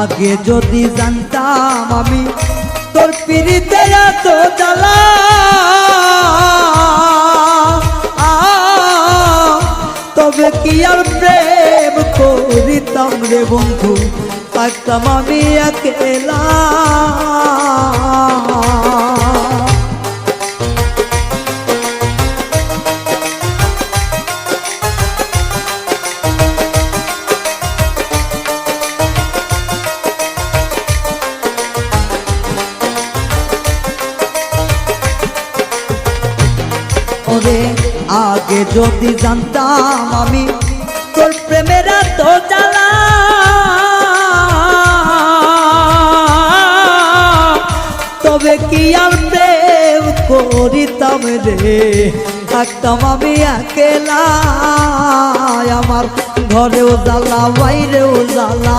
আগে যদি জানতাম আমি তোর পিরিতে এত জ্বালা, তবে কি আর প্রেম করিতাম রে বন্ধু, থাকতাম আমি একলা। ওরে আগে যদি জানতাম আমি তোর প্রেমের এত জ্বালা, তবে কি আর প্রেম করিতাম রে, থাকতাম আমি একলা। আমার ঘরেও জ্বালা বাইরেও জ্বালা,